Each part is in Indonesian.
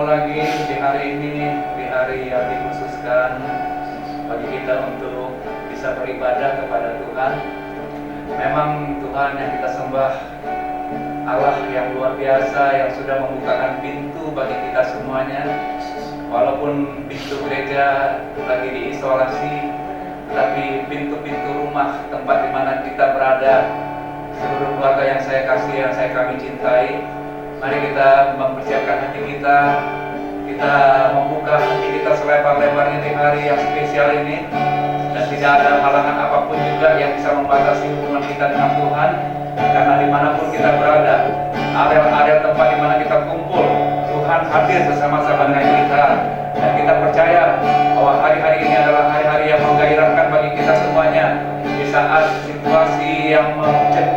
lagi di hari ini, di hari yang dikhususkan bagi kita untuk bisa beribadah kepada Tuhan. Memang Tuhan yang kita sembah Allah yang luar biasa, yang sudah membukakan pintu bagi kita semuanya. Walaupun pintu gereja lagi diisolasi, tapi pintu-pintu rumah tempat di mana kita berada, seluruh keluarga yang saya kasih, yang kami cintai, mari kita mempersiapkan hati kita membuka hati kita selebar-lebarnya di hari yang spesial ini, dan tidak ada halangan apapun juga yang bisa membatasi hubungan kita dengan Tuhan. Karena dimanapun kita berada, area-area tempat di mana kita kumpul, Tuhan hadir bersama-sama dengan kita. Dan kita percaya bahwa hari-hari ini adalah hari-hari yang menggairahkan bagi kita semuanya. Di saat situasi yang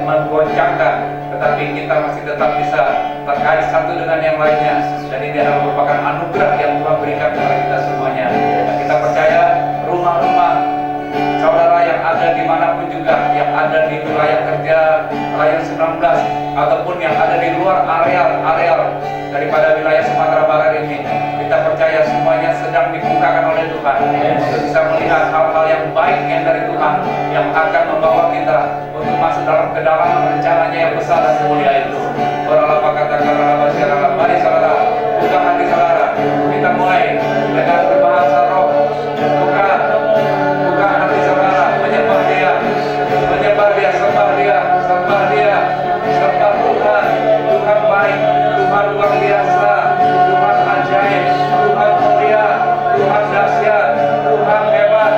menggoncangkan, tetapi kita masih tetap bisa terkait satu dengan yang lainnya. Dan ini adalah merupakan anugerah yang Tuhan berikan kepada kita semuanya. Dan kita percaya rumah-rumah saudara yang ada dimanapun juga, yang ada di wilayah kerja Layan 19, ataupun yang ada di luar area daripada wilayah Sumatera Barat ini, kita percaya semuanya sedang dibukakan oleh Tuhan untuk bisa melihat hal-hal yang baik yang dari Tuhan, yang akan membawa kita untuk masuk dalam kedalaman rencananya yang besar dan mulia itu. Mari saudara, buka hati saudara, kita mulai dengan berbahasa roh. Buka hati saudara, menyembah dia, sembah dia, sembah Tuhan. Tuhan baik, Tuhan luar biasa, Tuhan ajaib, Tuhan mulia, Tuhan dahsyat, Tuhan hebat.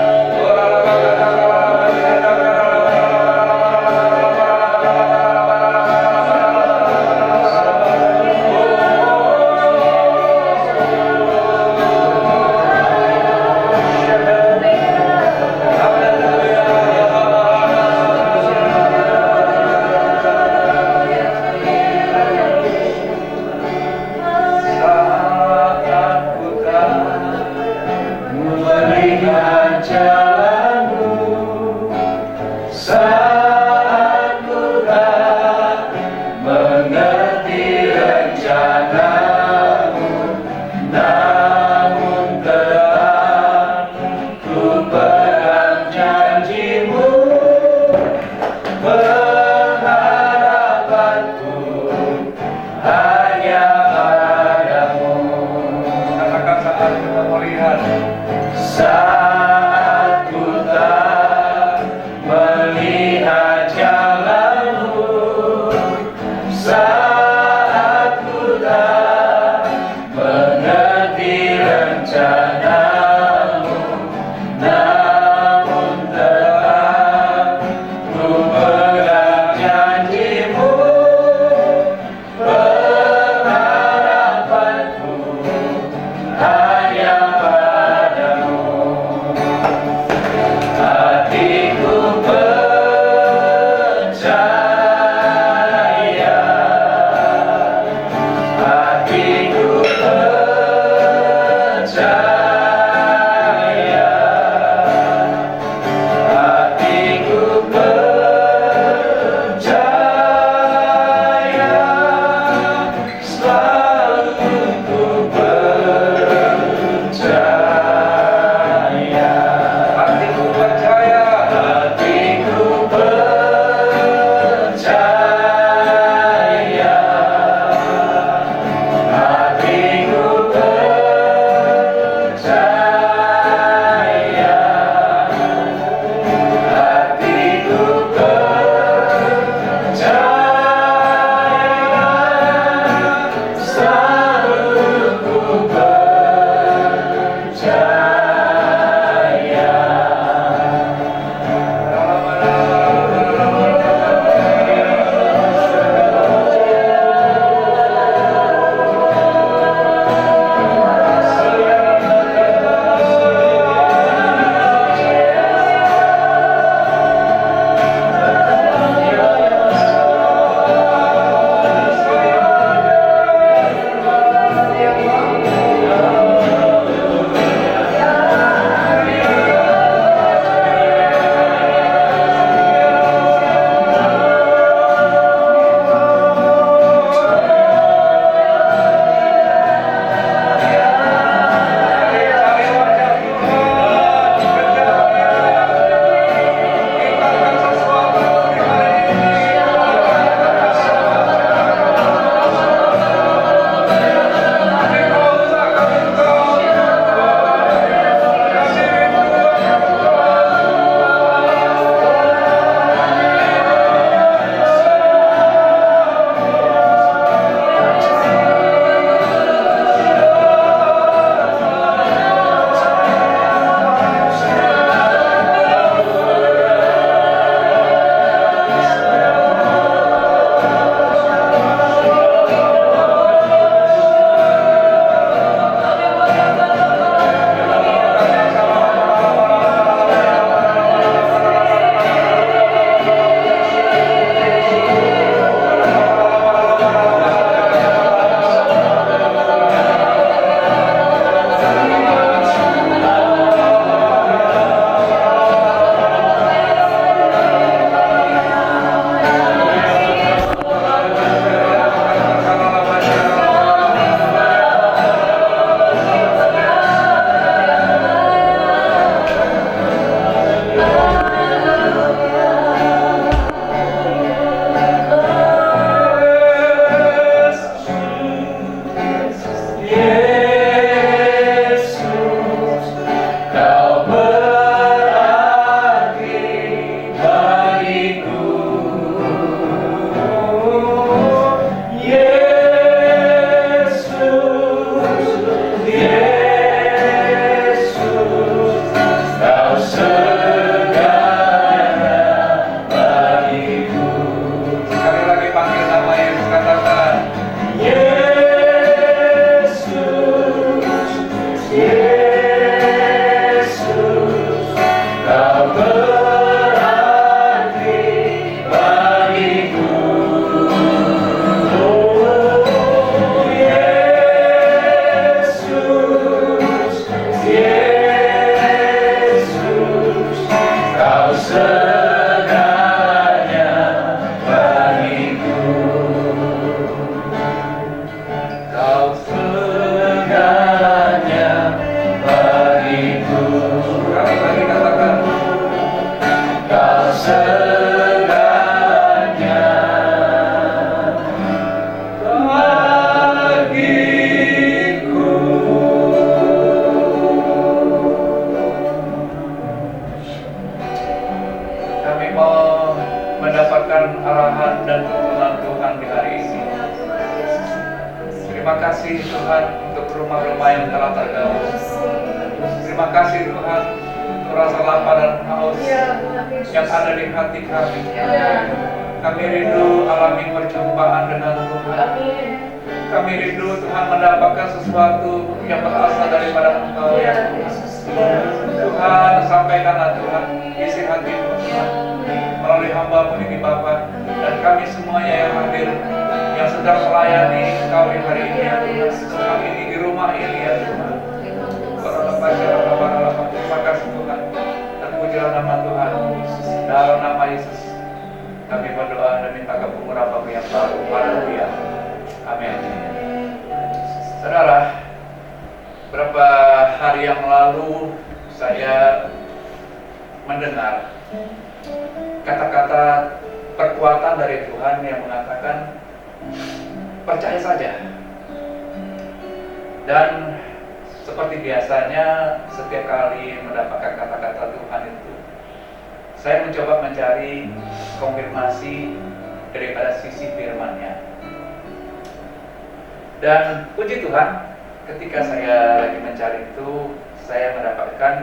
Terima kasih Tuhan untuk rumah-rumah yang telah tergabung. Terima kasih Tuhan untuk rasa lapar dan haus yang ada di hati kami. Kami rindu alami perjumpaan dengan Tuhan. Kami rindu Tuhan mendapatkan sesuatu yang berasal daripada Engkau ya Tuhan. Sampaikanlah Tuhan isi hatimu Tuhan melalui hamba-Mu ini Bapa, dan kami semuanya yang hadir, yang sedang melayani Engkau di hari ini ya Tuhan, semua ini di rumah ini ya Tuhan. Terima kasih Tuhan, dan pujilah nama Tuhan. Dalam nama Yesus kami berdoa dan minta kepengurapan yang baru. Haleluya. Amin. Saudara, beberapa hari yang lalu saya mendengar kata-kata perkuatan dari Tuhan yang mengatakan percaya saja. Dan seperti biasanya setiap kali mendapatkan kata-kata Tuhan itu, saya mencoba mencari konfirmasi daripada sisi firman-Nya. Dan puji Tuhan, ketika saya lagi mencari itu, saya mendapatkan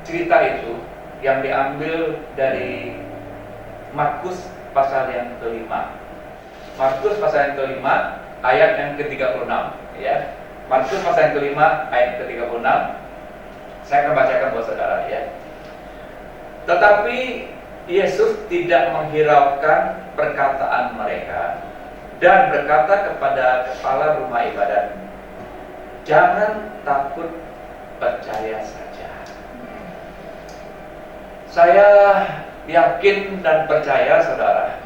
cerita itu yang diambil dari Markus pasal yang kelima. Markus pasal yang kelima ayat yang ke-36 ya. Markus pasal yang kelima ayat ke-36. Saya akan bacakan buat saudara ya. Tetapi Yesus tidak menghiraukan perkataan mereka dan berkata kepada kepala rumah ibadat, "Jangan takut, percaya saja." Saya yakin dan percaya saudara,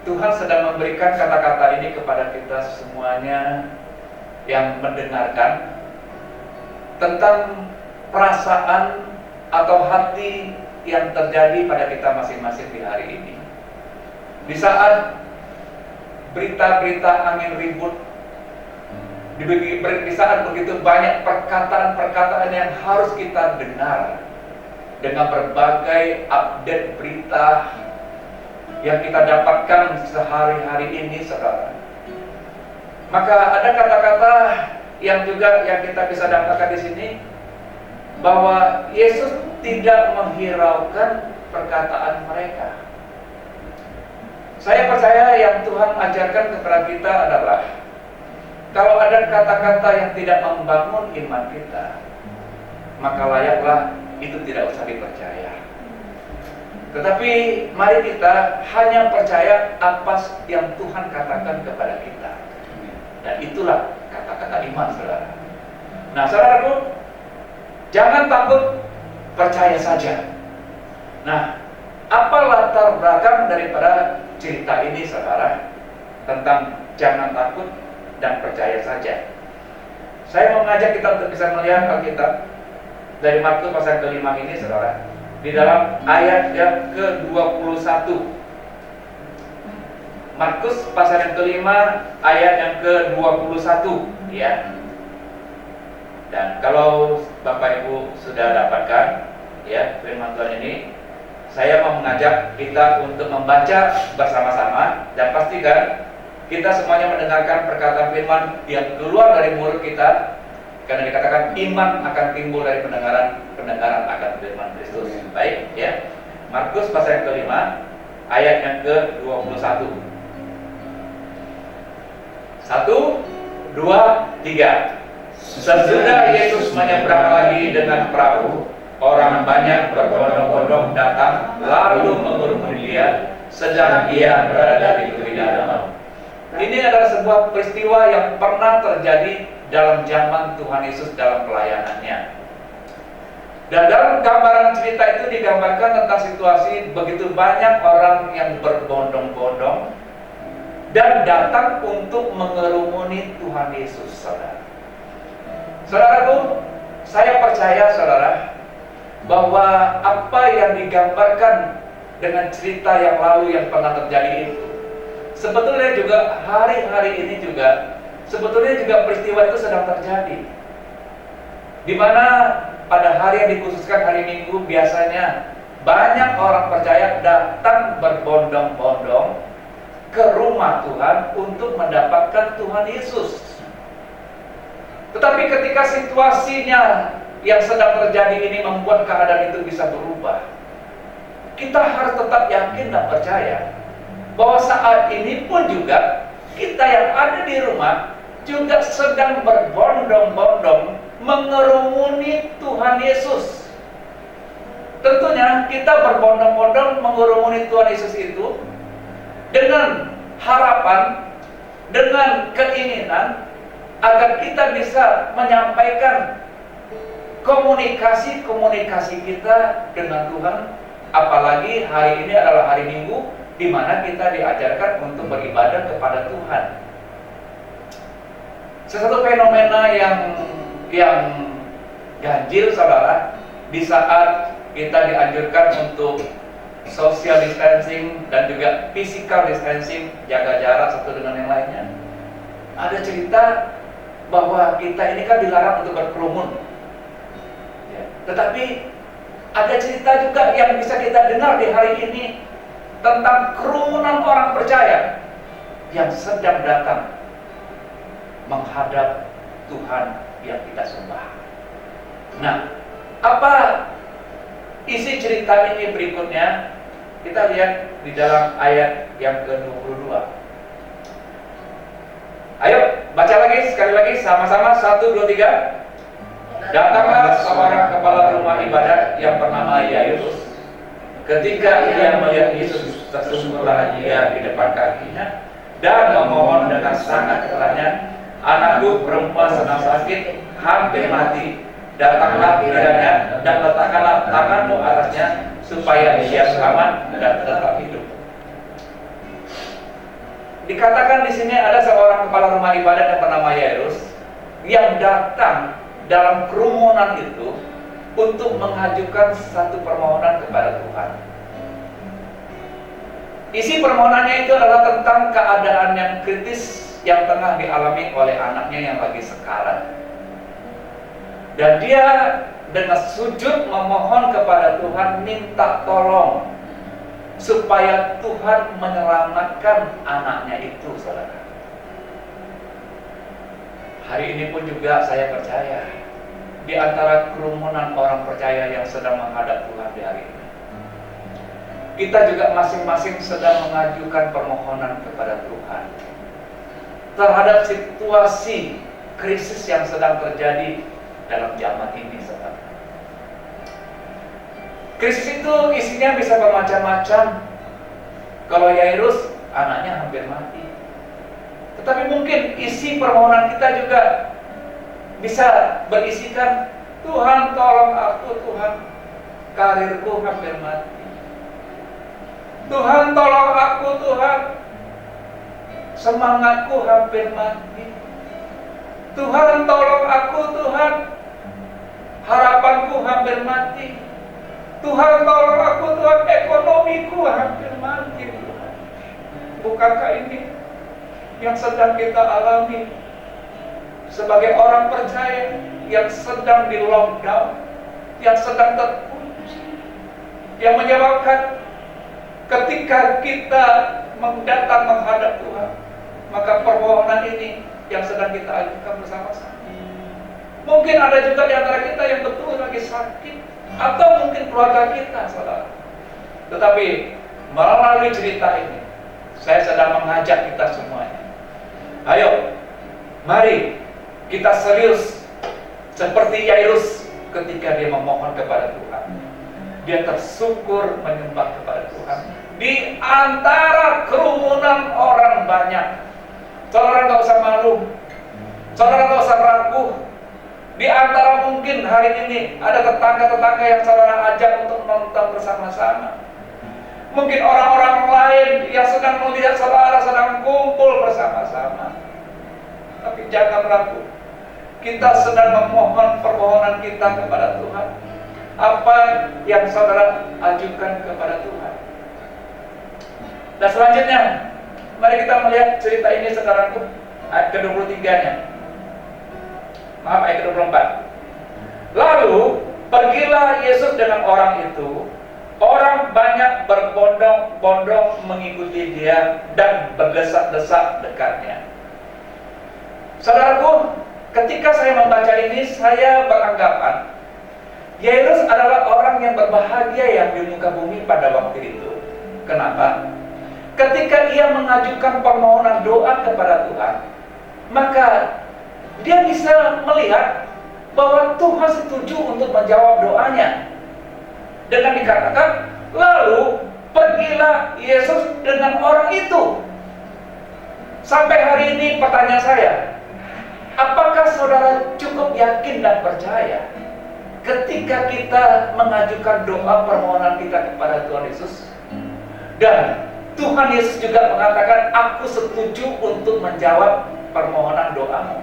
Tuhan sedang memberikan kata-kata ini kepada kita semuanya yang mendengarkan tentang perasaan atau hati yang terjadi pada kita masing-masing di hari ini. Di saat berita-berita angin ribut, di saat begitu banyak perkataan-perkataan yang harus kita dengar, dengan berbagai update berita yang kita dapatkan sehari-hari ini saudara, maka ada kata-kata yang juga yang kita bisa dapatkan di sini, bahwa Yesus tidak menghiraukan perkataan mereka. Saya percaya yang Tuhan ajarkan kepada kita adalah, kalau ada kata-kata yang tidak membangun iman kita, maka layaklah itu tidak usah dipercaya. Tetapi mari kita hanya percaya apa yang Tuhan katakan kepada kita. Dan itulah kata-kata iman saudara. Nah saudaraku, jangan takut, percaya saja. Nah, apa latar belakang daripada cerita ini saudara, tentang jangan takut dan percaya saja? Saya mau mengajak kita untuk bisa melihat Alkitab dari Markus pasal kelima ini saudara, di dalam ayat yang ke-21. Markus pasal yang kelima ayat yang ke-21 ya. Dan kalau Bapak Ibu sudah dapatkan ya firman Tuhan ini, saya mau mengajak kita untuk membaca bersama-sama, dan pastikan kita semuanya mendengarkan perkataan firman yang keluar dari mulut kita, karena dikatakan iman akan timbul dari pendengaran akan firman Kristus. Baik ya. Markus pasal yang kelima ayat yang ke-21. 1, 2, 3. Sesudah Yesus menyeberang lagi dengan perahu, orang banyak berbondong-bondong datang lalu mengurumuni dia sedang ia berada di tepi danau. Ini adalah sebuah peristiwa yang pernah terjadi dalam zaman Tuhan Yesus dalam pelayanannya. Dan dalam gambaran cerita itu digambarkan tentang situasi begitu banyak orang yang berbondong-bondong dan datang untuk mengerumuni Tuhan Yesus, saudara. Saudaraku, saya percaya saudara, bahwa apa yang digambarkan dengan cerita yang lalu yang pernah terjadi itu, sebetulnya juga hari-hari ini juga, sebetulnya juga peristiwa itu sedang terjadi. Di mana pada hari yang dikhususkan hari Minggu, biasanya banyak orang percaya datang berbondong-bondong ke rumah Tuhan untuk mendapatkan Tuhan Yesus. Tetapi ketika situasinya yang sedang terjadi ini membuat keadaan itu bisa berubah, kita harus tetap yakin dan percaya bahwa saat ini pun juga kita yang ada di rumah juga sedang berbondong-bondong mengerumuni Tuhan Yesus. Tentunya kita berbondong-bondong mengerumuni Tuhan Yesus itu dengan harapan, dengan keinginan agar kita bisa menyampaikan komunikasi kita dengan Tuhan. Apalagi hari ini adalah hari Minggu, di mana kita diajarkan untuk beribadah kepada Tuhan. Sesuatu fenomena yang ganjil, saudara, di saat kita dianjurkan untuk social distancing dan juga physical distancing, jaga jarak satu dengan yang lainnya. Ada cerita bahwa kita ini kan dilarang untuk berkerumun, ya. Tetapi ada cerita juga yang bisa kita dengar di hari ini tentang kerumunan orang percaya yang sedang datang menghadap Tuhan yang kita sembah. Nah, apa isi cerita ini berikutnya? Kita lihat di dalam ayat yang ke-22. Ayo, baca lagi, sekali lagi, sama-sama, 1, 2, 3. Datanglah seorang kepala rumah ibadat yang bernama Yairus. Ketika ia melihat Yesus, tersungkurlah ia di depan kakinya dan memohon dengan sangat pertanyaan, "Anakku perempuan sedang sakit, hampir mati. Datanglah kiranya dan letakkanlah tanganmu atasnya supaya ia selamat dan tetap hidup." Dikatakan di sini ada seorang kepala rumah ibadat yang bernama Yairus yang datang dalam kerumunan itu untuk mengajukan satu permohonan kepada Tuhan. Isi permohonannya itu adalah tentang keadaan yang kritis yang tengah dialami oleh anaknya yang lagi sekarat. Dan dia dengan sujud memohon kepada Tuhan, minta tolong supaya Tuhan menyelamatkan anaknya itu, saudara. Hari ini pun juga saya percaya di antara kerumunan orang percaya yang sedang menghadap Tuhan di hari ini, kita juga masing-masing sedang mengajukan permohonan kepada Tuhan terhadap situasi krisis yang sedang terjadi dalam zaman ini, saudara. Krisis itu isinya bisa bermacam-macam. Kalau Yairus, anaknya hampir mati. Tetapi mungkin isi permohonan kita juga bisa berisikan, "Tuhan tolong aku, Tuhan, karirku hampir mati. Tuhan tolong aku, Tuhan, semangatku hampir mati. Tuhan tolong aku, Tuhan, harapanku hampir mati. Tuhan tolong aku, Tuhan, ekonomiku hampir mati, Tuhan." Bukankah ini yang sedang kita alami sebagai orang percaya yang sedang di lockdown, yang sedang terkunci, yang menyebabkan ketika kita datang menghadap Tuhan, maka permohonan ini yang sedang kita ajukan bersama-sama. Mungkin ada juga di antara kita yang betul lagi sakit, atau mungkin keluarga kita, saudara. Tetapi melalui cerita ini, saya sedang mengajak kita semuanya. Ayo, mari kita serius seperti Yairus ketika dia memohon kepada Tuhan. Dia tersungkur menyembah kepada Tuhan di antara kerumunan orang banyak. Saudara nggak usah malu, saudara nggak usah ragu. Di antara mungkin hari ini ada tetangga-tetangga yang saudara ajak untuk nonton bersama-sama. Mungkin orang-orang lain yang sedang melihat saudara sedang kumpul bersama-sama. Tapi jangan ragu, kita sedang memohon permohonan kita kepada Tuhan. Apa yang saudara ajukan kepada Tuhan. Dan selanjutnya, mari kita melihat cerita ini, saudaraku, ayat ke-23-nya. Maaf, ayat ke-24. Lalu pergilah Yesus dengan orang itu Orang banyak berbondong-bondong mengikuti dia dan berdesak-desak dekatnya. Saudaraku, ketika saya membaca ini, saya beranggapan Yairus adalah orang yang berbahagia yang di muka bumi pada waktu itu. Kenapa? Ketika ia mengajukan permohonan doa kepada Tuhan, maka dia bisa melihat bahwa Tuhan setuju untuk menjawab doanya. Dengan dikatakan, lalu pergilah Yesus dengan orang itu. Sampai hari ini pertanyaan saya, apakah saudara cukup yakin dan percaya ketika kita mengajukan doa permohonan kita kepada Tuhan Yesus? Dan Tuhan Yesus juga mengatakan, aku setuju untuk menjawab permohonan doamu.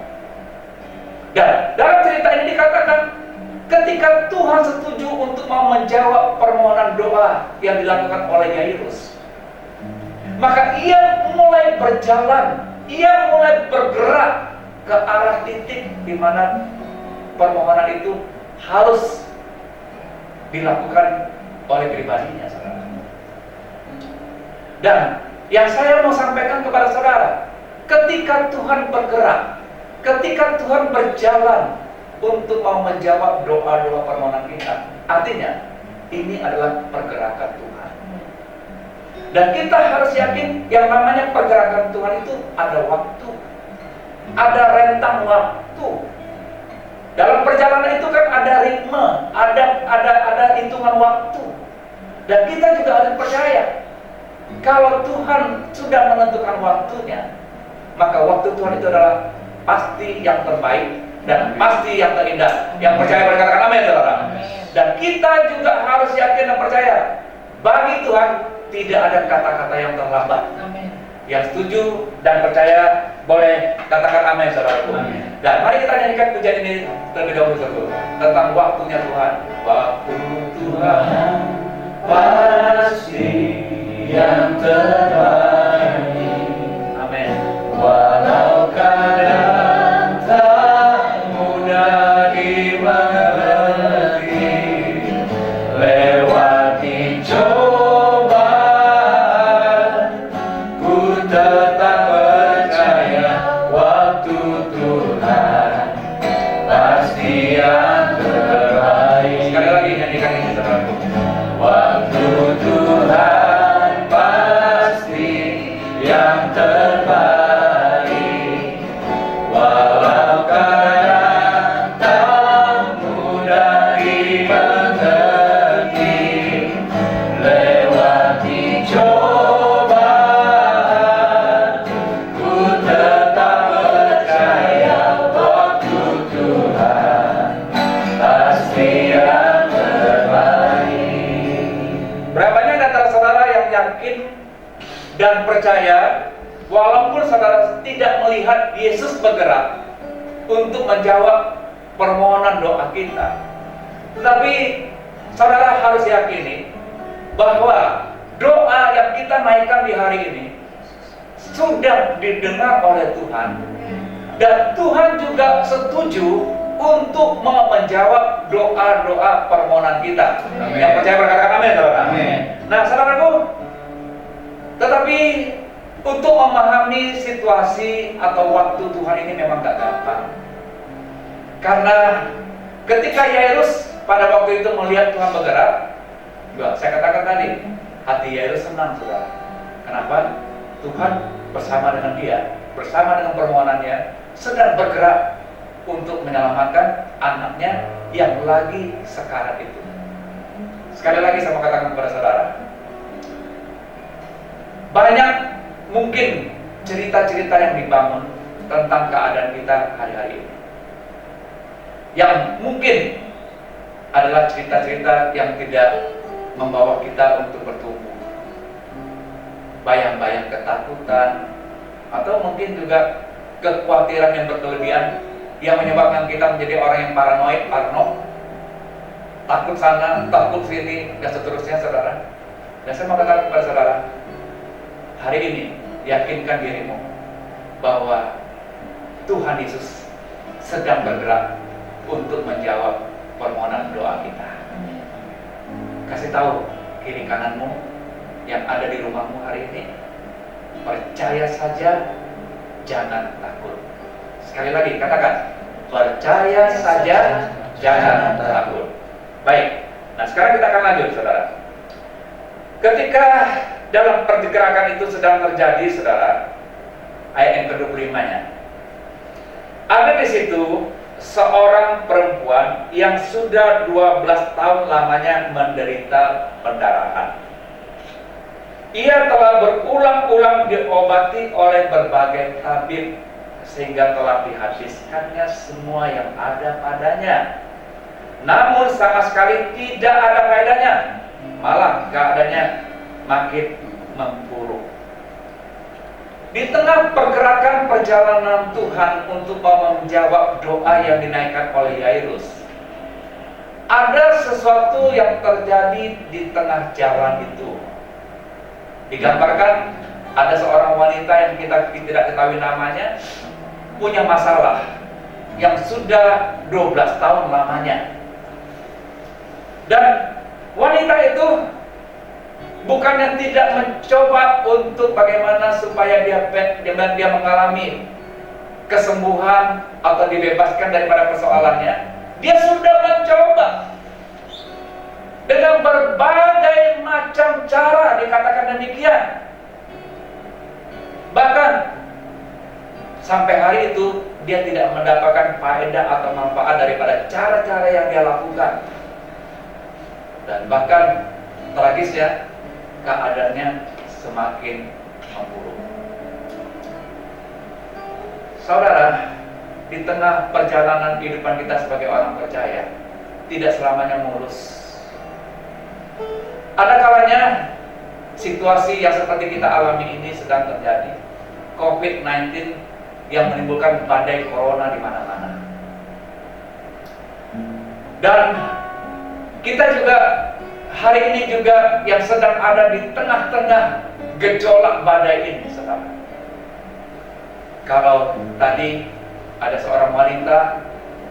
Dan dalam cerita ini dikatakan, ketika Tuhan setuju untuk mau menjawab permohonan doa yang dilakukan oleh Yairus, maka ia mulai berjalan, ia mulai bergerak ke arah titik di mana permohonan itu harus dilakukan oleh pribadinya, saudara. Dan yang saya mau sampaikan kepada saudara, ketika Tuhan bergerak, ketika Tuhan berjalan untuk mau menjawab doa-doa permohonan kita, artinya ini adalah pergerakan Tuhan. Dan kita harus yakin yang namanya pergerakan Tuhan itu ada waktu, ada rentang waktu. Dalam perjalanan itu kan ada ritme, ada hitungan waktu. Dan kita juga harus percaya kalau Tuhan sudah menentukan waktunya, maka waktu Tuhan itu adalah pasti yang terbaik dan pasti yang terindah. Yang percaya berkatakan amin, saudara. Dan kita juga harus yakin dan percaya, bagi Tuhan tidak ada kata-kata yang terlambat. Yang setuju dan percaya boleh katakan amin, saudaraku. Dan mari kita nyanyikan pujian ini terlebih dahulu, saudaraku, tentang waktunya Tuhan. Waktu Tuhan pasti yang terbaik. Amin. Walau kadang tak mudah dimengerti, lewati cobaan, ku tetap percaya waktu Tuhan pasti yang terbaik. Sekali lagi nyanyikan ini, saudaraku. Waktu Tuhan pasti yang terbaik, walau kadang tak mudah dimengerti, lewati cobaan, ku tetap percaya waktu Tuhan pasti yang terbaik. Berapa banyak antara saudara yang yakin dan percaya, walaupun saudara tidak melihat Yesus bergerak untuk menjawab permohonan doa kita, tetapi saudara harus yakini bahwa doa yang kita naikkan di hari ini sudah didengar oleh Tuhan, dan Tuhan juga setuju untuk menjawab doa-doa permohonan kita. Amin. Yang percaya berkatakan amin, saudara. Amin. Nah, saudaraku, tetapi untuk memahami situasi atau waktu Tuhan ini memang gak gampang. Karena ketika Yairus pada waktu itu melihat Tuhan bergerak, saya katakan tadi, hati Yairus senang, saudara. Kenapa? Tuhan bersama dengan dia, bersama dengan permohonannya, sedang bergerak untuk menyelamatkan anaknya yang lagi sekarat itu. Sekali lagi saya mau katakan kepada saudara, banyak mungkin cerita-cerita yang dibangun tentang keadaan kita hari-hari ini, yang mungkin adalah cerita-cerita yang tidak membawa kita untuk bertumbuh. Bayang-bayang ketakutan, atau mungkin juga kekhawatiran yang berkelebihan yang menyebabkan kita menjadi orang yang parno, takut sana, takut sini, dan seterusnya, saudara. Dan saya mau katakan kepada saudara, hari ini yakinkan dirimu bahwa Tuhan Yesus sedang bergerak untuk menjawab permohonan doa kita. Kasih tahu kiri kananmu yang ada di rumahmu hari ini. Percaya saja, jangan takut. Sekali lagi katakan, percaya saja, jangan takut. Baik, nah sekarang kita akan lanjut saudara. Ketika dalam pergerakan itu sedang terjadi saudara, ayat yang ke-25-nya, ada di situ seorang perempuan yang sudah 12 tahun lamanya menderita pendarahan. Ia telah berulang-ulang diobati oleh berbagai tabib sehingga telah dihabiskannya semua yang ada padanya. Namun sama sekali tidak ada faedahnya, malah keadaannya makin memburuk. Di tengah pergerakan perjalanan Tuhan untuk menjawab doa yang dinaikkan oleh Yairus, ada sesuatu yang terjadi di tengah jalan itu. Digambarkan ada seorang wanita yang kita tidak ketahui namanya, punya masalah yang sudah 12 tahun lamanya. Dan wanita itu bukannya tidak mencoba untuk bagaimana supaya dia mengalami kesembuhan atau dibebaskan daripada persoalannya. Dia sudah mencoba dengan berbagai macam cara, dikatakan demikian. Bahkan sampai hari itu dia tidak mendapatkan faedah atau manfaat daripada cara-cara yang dia lakukan. Dan bahkan tragisnya, keadaannya semakin memburuk. Saudara, di tengah perjalanan kehidupan kita sebagai orang percaya, tidak selamanya mulus. Ada kalanya situasi yang seperti kita alami ini sedang terjadi, COVID-19 yang menimbulkan badai corona di mana-mana. Dan kita juga hari ini juga yang sedang ada di tengah-tengah gejolak badai ini, saudara. Kalau tadi ada seorang wanita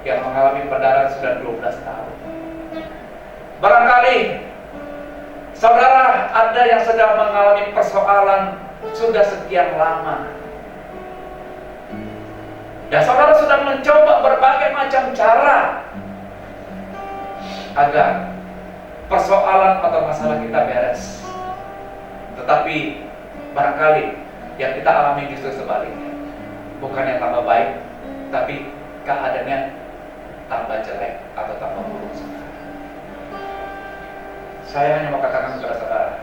yang mengalami pendarahan sudah 12 tahun. Barangkali saudara ada yang sedang mengalami persoalan sudah sekian lama. Dan saudara sudah mencoba berbagai macam cara agar persoalan atau masalah kita beres. Tetapi barangkali yang kita alami justru sebaliknya. Bukannya tambah baik, tapi keadaannya tambah jelek atau tambah buruk. Saya hanya mau katakan kepada saudara,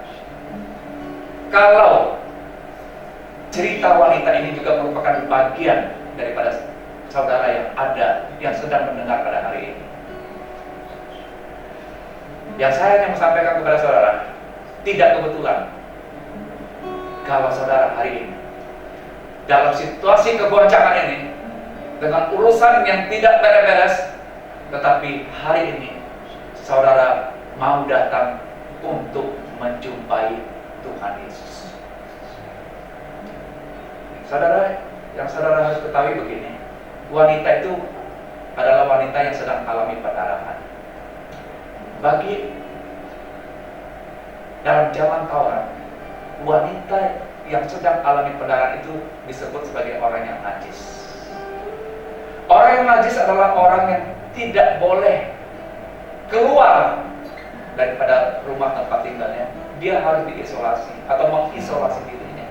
kalau cerita wanita ini juga merupakan bagian daripada saudara yang ada, yang sedang mendengar pada hari ini, yang saya hanya menyampaikan kepada saudara, tidak kebetulan kalau saudara hari ini dalam situasi kegoncangan ini, dengan urusan yang tidak beres-beres, tetapi hari ini saudara mau datang untuk menjumpai Tuhan Yesus. Saudara, yang saudara harus ketahui begini, wanita itu adalah wanita yang sedang alami pendarahan. Bagi dalam zaman Taurat, wanita yang sedang alami pendarahan itu disebut sebagai orang yang najis. Orang yang najis adalah orang yang tidak boleh keluar daripada rumah tempat tinggalnya. Dia harus diisolasi atau mengisolasi dirinya.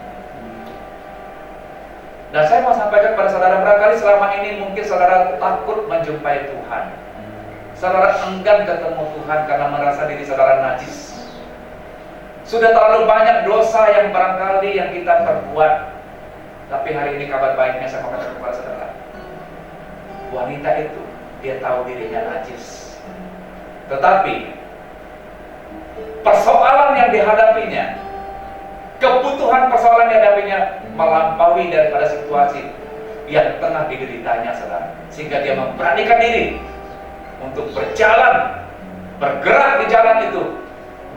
Dan saya mau sampaikan kepada saudara, barangkali selama ini mungkin saudara takut menjumpai Tuhan. Saudara enggan ketemu Tuhan karena merasa diri saudara najis. Sudah terlalu banyak dosa yang barangkali yang kita perbuat. Tapi hari ini kabar baiknya saya mau katakan kepada saudara, wanita itu dia tahu dirinya najis. Tetapi persoalan yang dihadapinya, kebutuhan persoalan yang dihadapinya melampaui daripada situasi yang tengah dideritanya, saudara. Sehingga dia memberanikan diri untuk berjalan, bergerak di jalan itu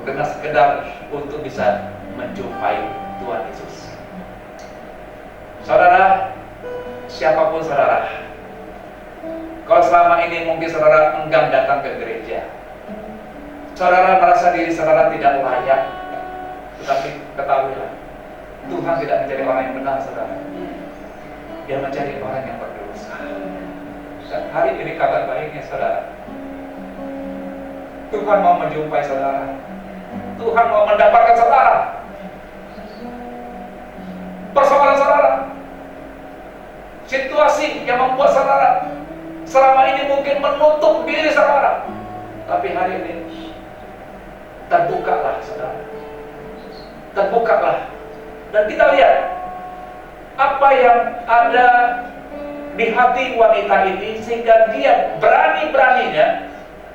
dengan sekedar untuk bisa menjumpai Tuhan Yesus. Saudara, siapapun saudara, kalau selama ini mungkin saudara enggan datang ke gereja, saudara merasa diri saudara tidak layak, tetapi ketahuilah, Tuhan tidak mencari orang yang benar, saudara. Dia mencari orang yang berdosa. Dan hari ini kabar baiknya, saudara, Tuhan mau menjumpai saudara. Tuhan mau mendapatkan saudara. Persoalan saudara, situasi yang membuat saudara selama ini mungkin menutup diri saudara, tapi hari ini terbukalah saudara, terbukalah. Dan kita lihat apa yang ada di hati wanita ini sehingga dia berani-beraninya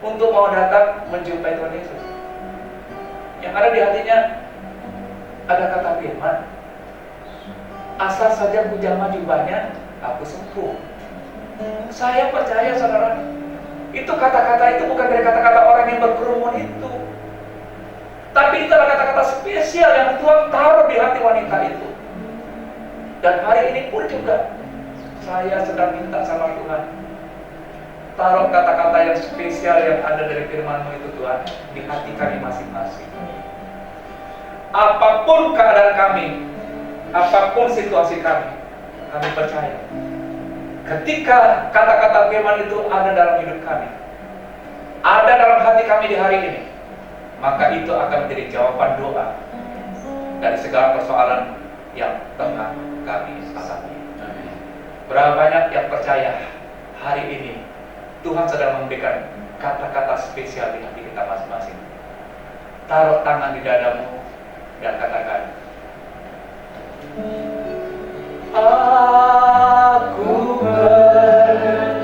untuk mau datang menjumpai Tuhan Yesus. Yang ada di hatinya ada kata firman, asal saja ku jamah jubahnya, aku sembuh. Saya percaya saudara, itu kata-kata itu bukan dari kata-kata orang yang berkerumun itu, tapi itu adalah kata-kata spesial yang Tuhan taruh di hati wanita itu. Dan hari ini pun juga saya sedang minta sama Tuhan, taruh kata-kata yang spesial yang ada dari firman-Mu itu Tuhan di hati kami masing-masing. Apapun keadaan kami, apapun situasi kami percaya ketika kata-kata firman itu ada dalam hidup kami, ada dalam hati kami di hari ini, maka itu akan menjadi jawaban doa dari segala persoalan yang tengah kami alami. Berapa banyak yang percaya hari ini Tuhan sedang memberikan kata-kata spesial di hati kita masing-masing. Taruh tangan di dadamu dan katakan, aku percaya.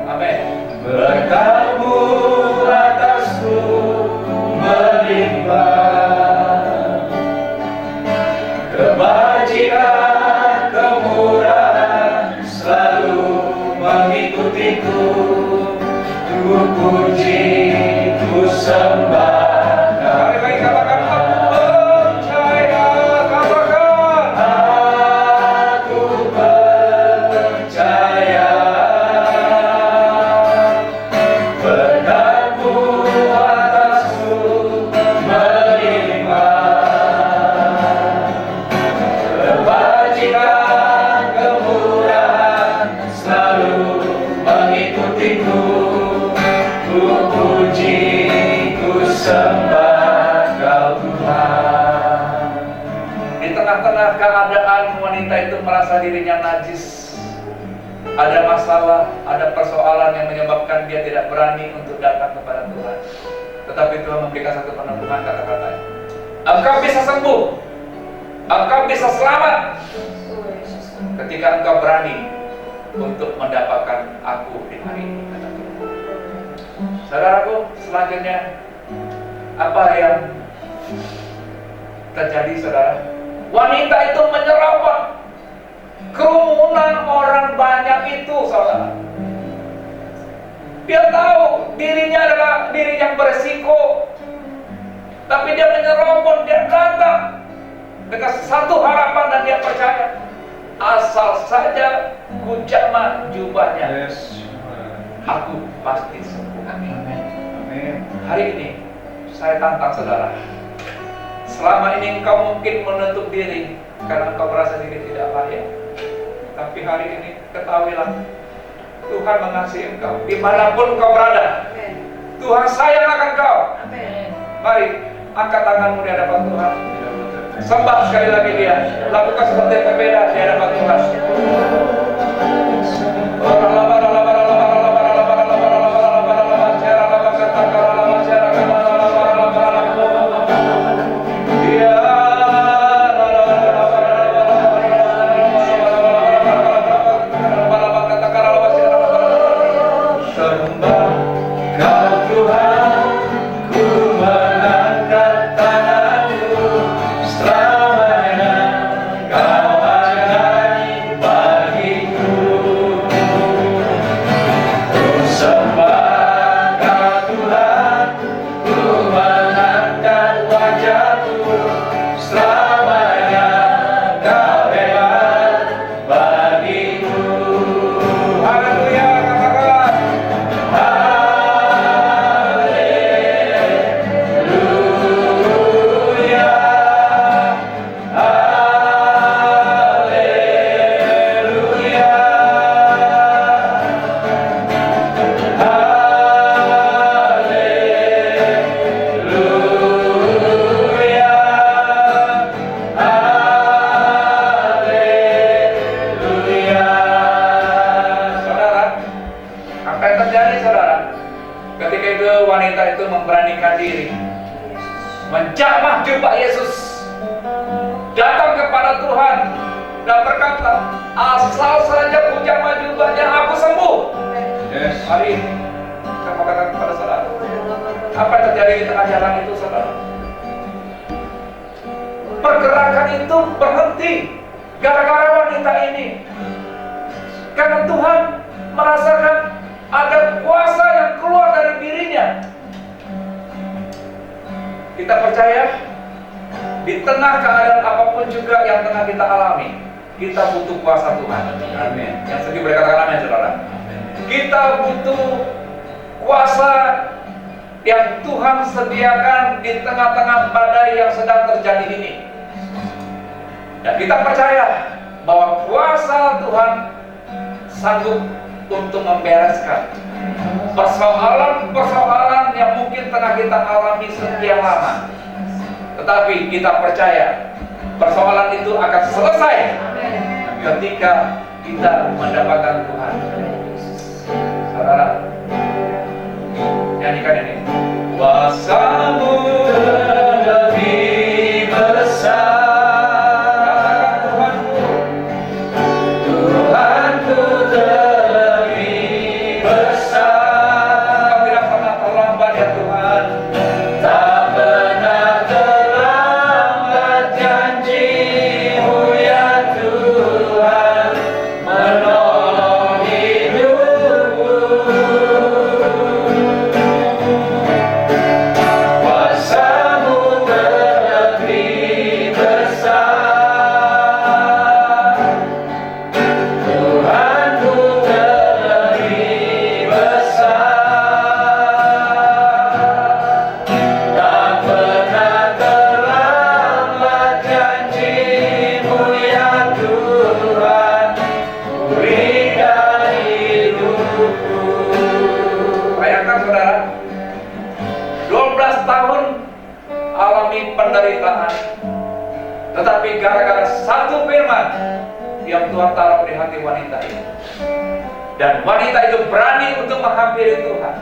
Amin. Berkat-Mu atasku melimpah, kebajikan, kemurahan selalu mengikutiku. Ku puji, ku sembah. Mari baik katakan, aku percaya. Katakan, Aku percaya. Berkat-Mu atasku melimpah, kebajikan, kemurahan selalu mengikutiku. Ku puji, ku sembah Kau Tuhan. di tengah-tengah keadaan wanita itu merasa dirinya najis, ada masalah, ada persoalan yang menyebabkan dia tidak berani untuk datang kepada Tuhan. Tetapi Tuhan memberikan satu peneguhan kata-katanya, engkau bisa sembuh, engkau bisa selamat ketika engkau berani untuk mendapatkan aku di hari ini, kata Tuhan. Saudaraku, selanjutnya apa yang terjadi, saudara? Wanita itu menyerobot kerumunan orang banyak itu, saudara. Dia tahu dirinya adalah diri yang beresiko, tapi dia menyerobot, dia datang dengan satu harapan dan dia percaya, asal saja ku jamah jubahnya, aku pasti sembuh. Amin. Hari ini saya tantang saudara, selama ini engkau mungkin menutup diri karena engkau merasa diri tidak layak, tapi hari ini ketahuilah, Tuhan mengasihi engkau dimanapun engkau berada. Tuhan sayang akan engkau. Mari angkat tanganmu di hadapan Tuhan, sembah sekali lagi dia, lakukan sesuatu yang berbeda di hadapan Tuhan. Sembah Kau Tuhan, ku mengangkat tanganku selamanya. Kau ajaib memberanikan diri, menjamah jubah Yesus, datang kepada Tuhan dan berkata, asal saja ku jamah jubahnya, aku sembuh. Hari ini saya mau katakan kepada saudara, apa yang terjadi di tengah jalan itu, saudara? Pergerakan itu berhenti gara-gara wanita ini. Karena Tuhan merasakan ada kuasa yang keluar dari dirinya. Kita percaya di tengah keadaan apapun juga yang tengah kita alami, kita butuh kuasa Tuhan. Amin. Yang sedih berkatakan amin, saudara. Kita butuh kuasa yang Tuhan sediakan di tengah-tengah badai yang sedang terjadi ini. Dan kita percaya bahwa kuasa Tuhan sanggup untuk membereskan persoalan-persoalan yang mungkin tengah kita alami sekian lama. Tetapi kita percaya persoalan itu akan selesai ketika kita mendapatkan Tuhan. Saudara, nyanyikan ini. Kuasa-Mu lebih besar. Tetapi gara-gara satu firman yang Tuhan taruh di hati wanita ini, dan wanita itu berani untuk menghampiri Tuhan,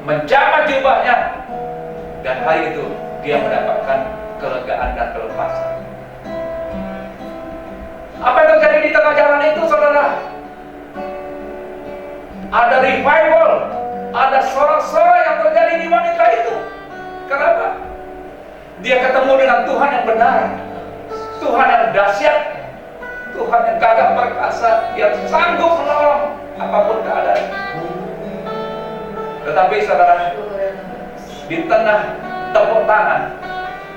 menjamah jubahnya, dan hari itu dia mendapatkan kelegaan dan kelepasan. Apa yang terjadi di tengah jalan itu, saudara? Ada revival, ada sorak-sorai yang terjadi di wanita itu. Kenapa? Dia ketemu dengan Tuhan yang benar, Tuhan yang dahsyat, Tuhan yang gagah perkasa, yang sanggup menolong apapun keadaan. Tetapi saudara, di tengah tepuk tangan,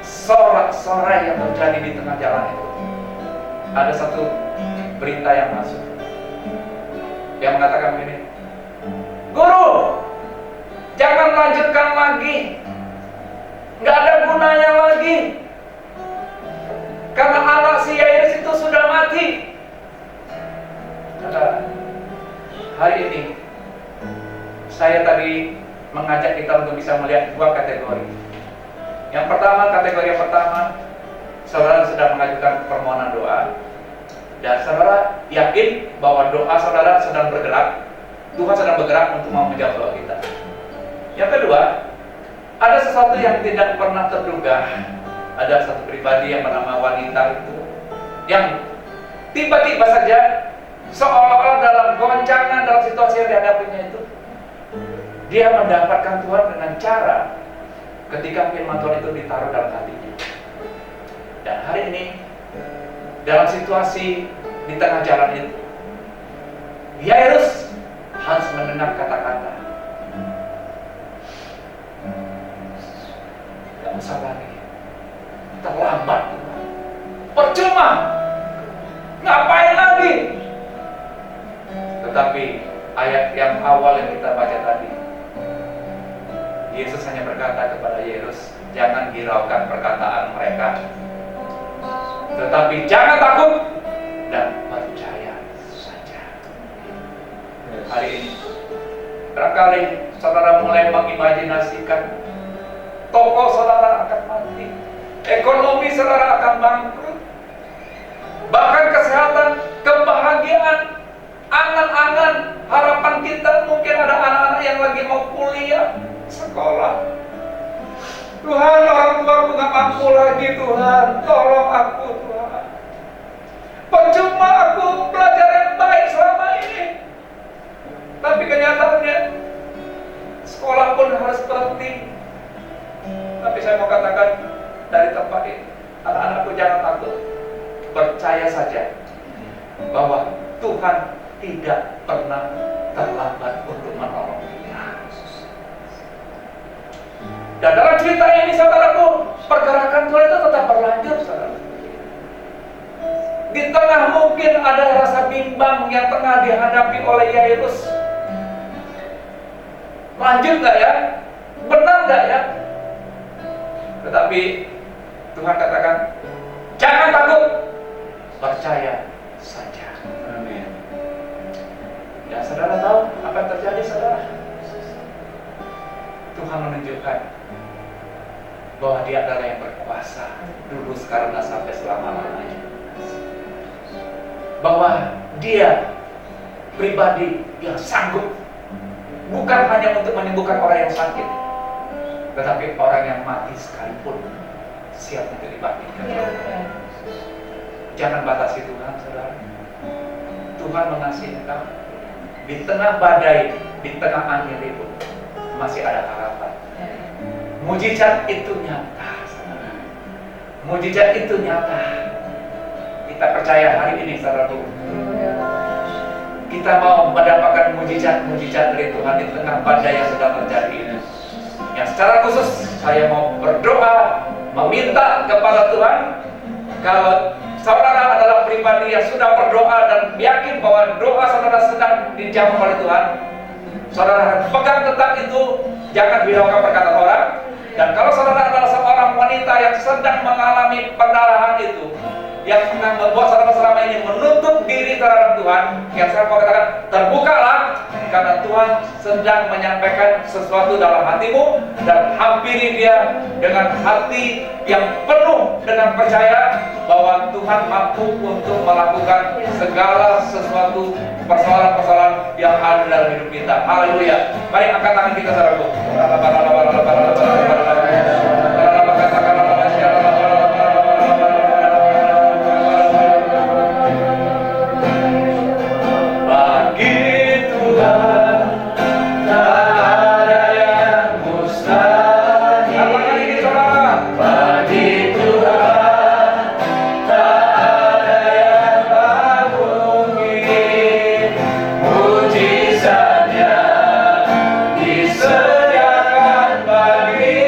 sorak-sorai yang terjadi di tengah jalan itu, ada satu berita yang masuk, yang mengatakan begini, Guru, jangan lanjutkan lagi, nggak ada gunanya lagi, karena anak si Yairus itu sudah mati. Saudara, hari ini saya tadi mengajak kita untuk bisa melihat dua kategori. Yang pertama, kategori yang pertama, saudara sedang mengajukan permohonan doa, dan saudara yakin bahwa doa saudara sedang bergerak, Tuhan sedang bergerak untuk mau menjawab doa kita. Yang kedua, ada sesuatu yang tidak pernah terduga. Ada satu pribadi yang bernama wanita itu, yang tiba-tiba saja seolah-olah dalam goncangan, dalam situasi yang dihadapinya itu, dia mendapatkan Tuhan dengan cara ketika firman Tuhan itu ditaruh dalam hatinya. Dan hari ini, dalam situasi di tengah jalan itu, Yairus harus mendengar kata-kata, "Gak usah lagi, terlambat, percuma, ngapain lagi?" Tetapi ayat yang awal yang kita baca tadi, Yesus hanya berkata kepada Yairus, "Jangan hiraukan perkataan mereka, tetapi jangan takut dan percaya saja." Hari ini barangkali saudara mulai mengimajinasikan toko saudara akan mati, ekonomi saudara akan bangkrut, bahkan kesehatan, kebahagiaan, angan-angan, harapan kita mungkin ada anak-anak yang lagi mau kuliah, sekolah, saya mau katakan dari tempat ini, anak-anakku jangan takut. Percaya saja bahwa Tuhan tidak pernah terlambat untuk menolong kita. Dan dalam cerita ini saudaraku, pergerakan Tuhan itu tetap berlanjut, saudara. Di tengah mungkin ada rasa bimbang yang tengah dihadapi oleh Yairus. Lanjut nggak ya? Benar nggak ya? Tetapi Tuhan katakan, jangan takut, percaya saja. Amin. Ya, saudara tahu apa yang terjadi, saudara? Tuhan menunjukkan bahwa Dia adalah yang berkuasa dulu, sekarang, dan sampai selama-lamanya. Bahwa Dia pribadi yang sanggup, bukan hanya untuk menyembuhkan orang yang sakit, tetapi orang yang mati sekalipun siap untuk dibangkitkan. Jangan batasi Tuhan, saudara. Tuhan mengasihi engkau. Di tengah badai, di tengah angin ribut, masih ada harapan. Mujizat itu nyata, saudara. Mujizat itu nyata. Kita percaya hari ini, saudaraku, kita mau mendapatkan mujizat-mujizat dari Tuhan di tengah badai yang sedang terjadi ini. Yang secara khusus saya mau berdoa, meminta kepada Tuhan, kalau saudara adalah pribadi yang sudah berdoa dan yakin bahwa doa saudara sedang dijawab oleh Tuhan, saudara pegang tetap itu, jangan hiraukan perkataan orang. Dan kalau saudara adalah seorang wanita yang sedang mengalami pendarahan itu, yang sedang membuat saudara selama ini menutup diri terhadap Tuhan, yang saya mau katakan, terbukalah, karena Tuhan sedang menyampaikan sesuatu dalam hatimu, dan hampiri Dia dengan hati yang penuh dengan percaya bahwa Tuhan mampu untuk melakukan segala sesuatu persoalan-persoalan yang ada dalam hidup kita. Haleluya. Mari angkat tangan kita, saudaraku. Disediakan bagi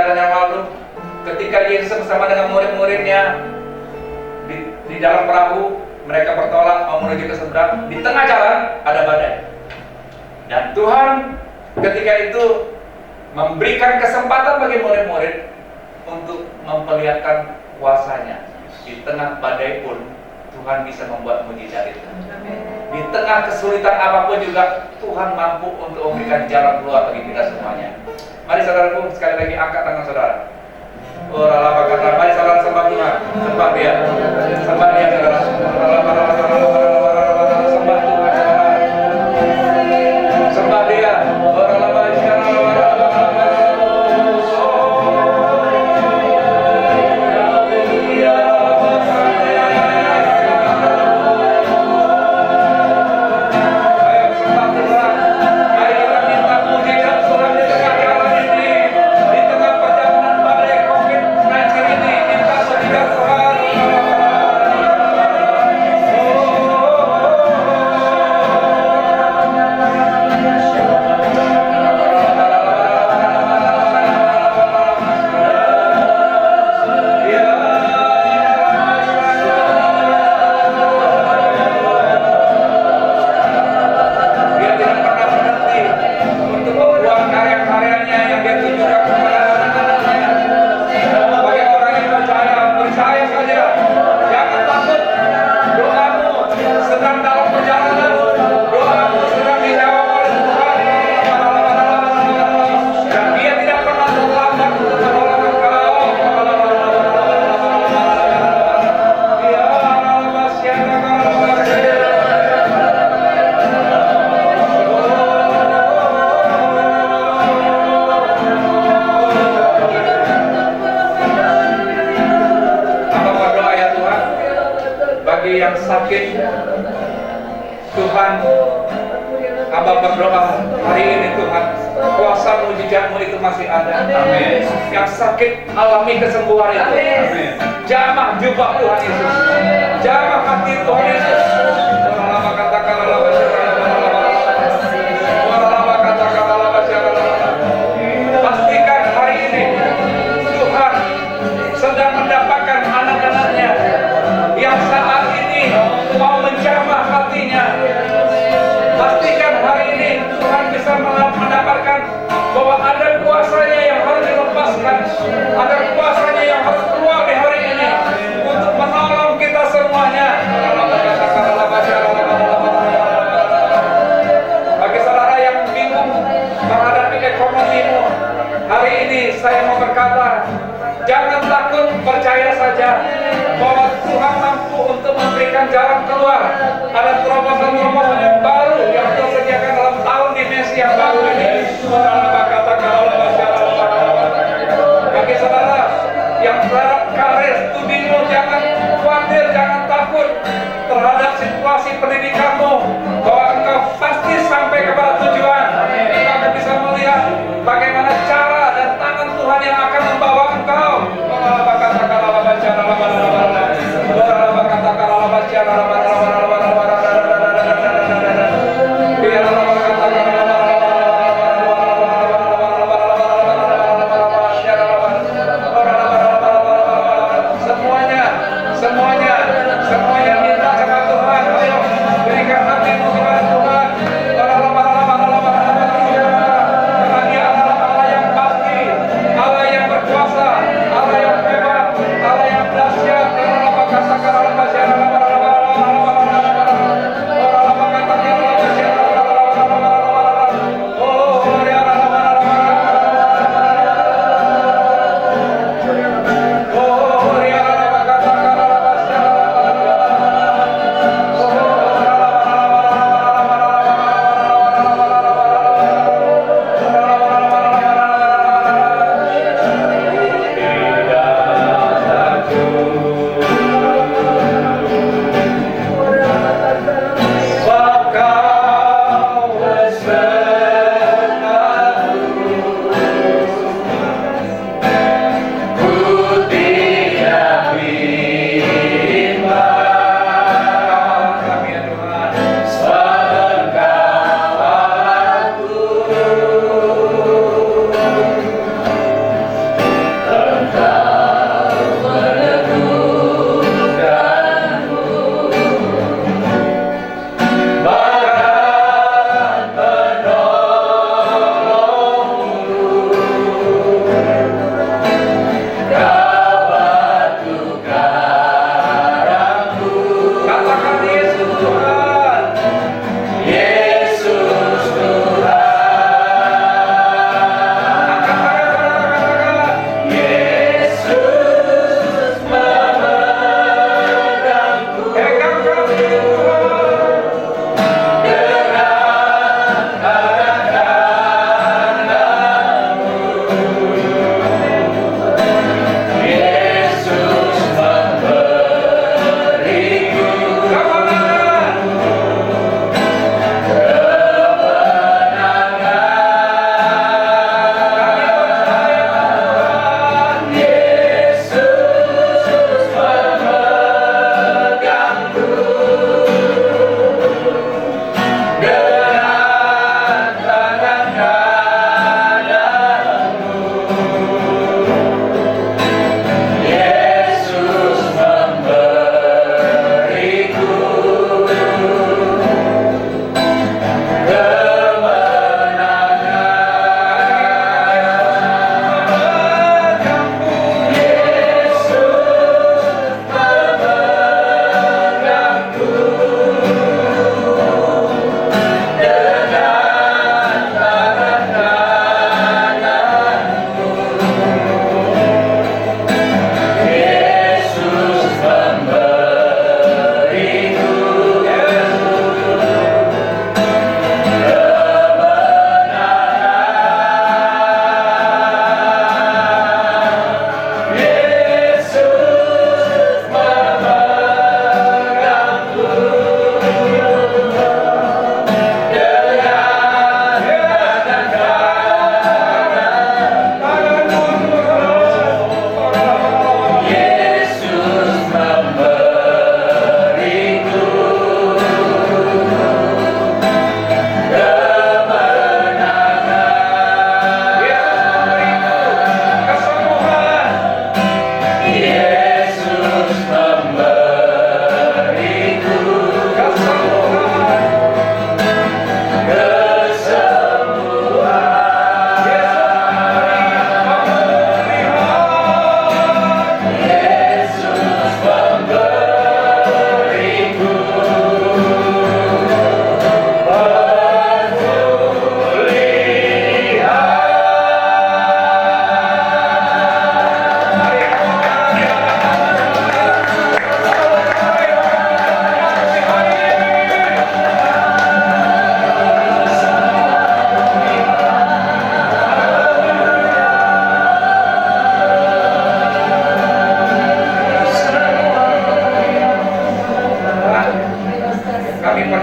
perjalanan yang lalu, ketika Yesus bersama dengan murid-muridnya di dalam perahu, mereka bertolak mau menuju ke seberang. Di tengah jalan ada badai. Dan Tuhan ketika itu memberikan kesempatan bagi murid-murid untuk memperlihatkan kuasanya. Di tengah badai pun Tuhan bisa membuat mujizat itu. Di tengah kesulitan apapun juga Tuhan mampu untuk memberikan jalan keluar bagi kita semuanya. Mari saudaraku, sekali lagi angkat tangan saudara. Mari saudara sembah Tuhan, sembah Dia, sembah Dia saudara. Sembah Tuhan, sembah Dia. Yang sakit, Tuhan, hamba berdoa hari ini Tuhan, kuasa mujizat-Mu itu masih ada. Amin. Yang sakit alami kesembuhan itu. Amin. Jamah jubah Tuhan Yesus, jamah hati Tuhan Yesus. Pastikan hari ini Tuhan sedang mendapatkan anak-anaknya yang saat ini mau menjamah hatinya. Pastikan hari ini Tuhan bisa mendapatkan bahwa ada kuasanya yang harus dilepaskan, ada kuasanya yang harus keluar di hari ini untuk menolong kita semuanya. Bagi saudara yang bingung menghadapi ekonomimu, hari ini saya mau berkata, jangan takut, percaya saja bahwa Tuhan mampu untuk memberikan jalan keluar. Ada terobosan-terobosan yang baru yang Tuhan sediakan dalam tahun dimensi yang baru ini. Bagi saudara yang terhadap karir studimu, jangan khawatir, jangan takut terhadap situasi pendidikanmu, bahwa engkau pasti sampai kepada tujuan. Engkau akan bisa melihat bagaimana cara dan tangan Tuhan yang akan membawa engkau. Semuanya minta sama Tuhan. Ayo berikan hatimu kepada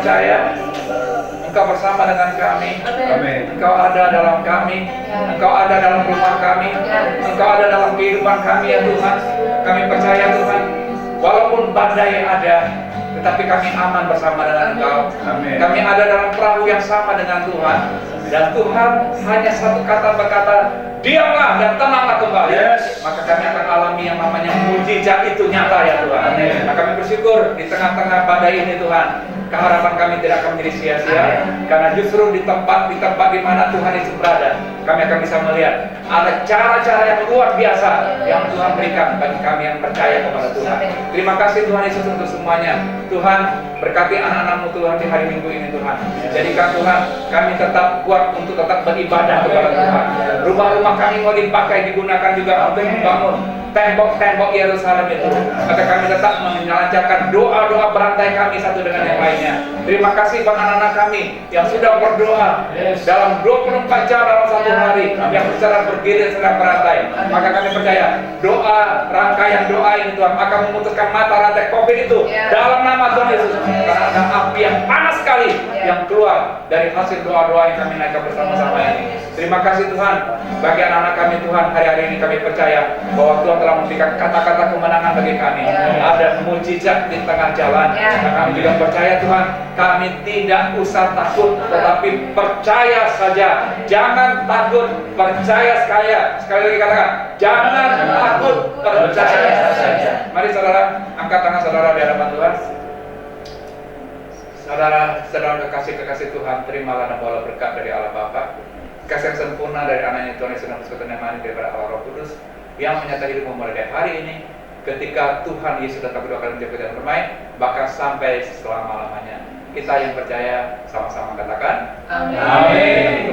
percaya Engkau bersama dengan kami. Amin. Engkau ada dalam kami. Engkau ada dalam rumah kami. Engkau ada dalam kehidupan kami ya Tuhan. Kami percaya Tuhan, walaupun badai ada, tetapi kami aman bersama dengan Engkau. Amin. Kami ada dalam perahu yang sama dengan Tuhan. Dan Tuhan hanya satu kata berkata, diamlah dan tenanglah kembali. Yes. Maka kami akan alami yang namanya mujizat itu nyata ya Tuhan. Amin. Nah, kami bersyukur di tengah-tengah badai ini Tuhan, keharapan kami tidak akan menjadi sia-sia. Karena justru di tempat di mana Tuhan Yesus berada, kami akan bisa melihat ada cara-cara yang luar biasa yang Tuhan berikan bagi kami yang percaya kepada Tuhan. Terima kasih Tuhan Yesus untuk semuanya. Tuhan berkati anak-anak-Mu Tuhan di hari Minggu ini Tuhan. Jadikan Tuhan kami tetap kuat untuk tetap beribadah kepada Tuhan. Rumah-rumah kami mau dipakai, digunakan juga untuk membangun tembok-tembok Yerusalem itu. Maka kami tetap melancarkan doa-doa berantai kami satu dengan yang lainnya. Terima kasih bagi anak-anak kami yang sudah berdoa dalam 24 jam dalam satu hari, yang secara bergilir sedang berantai. Maka kami percaya doa, rangkaian doa ini Tuhan akan memutuskan mata rantai COVID itu dalam nama Tuhan Yesus. Karena ada api yang panas sekali yang keluar dari hasil doa-doa yang kami naikkan bersama-sama ini. Terima kasih Tuhan bagi anak-anak kami Tuhan. Hari-hari ini kami percaya bahwa Tuhan telah memberikan kata-kata kemenangan bagi kami. Ada mujizat di tengah jalan. Dan kami juga percaya Tuhan, kami tidak usah takut, tetapi percaya saja. Jangan takut, percaya saja. Sekali lagi katakan, jangan takut, percaya saja. Mari saudara, angkat tangan saudara di hadapan Tuhan. Saudara kekasih Tuhan, terimalah dan bawalah berkat dari Allah Bapa, kasih yang sempurna dari anaknya Tuhan Yesus dan persekutuan yang manis daripada Allah Roh Kudus yang menyertai hidupmu mulai dari hari ini ketika Tuhan Yesus datang kedua kali menjemput dan bermain, bahkan sampai selama-lamanya. Kita yang percaya sama-sama katakan Amin.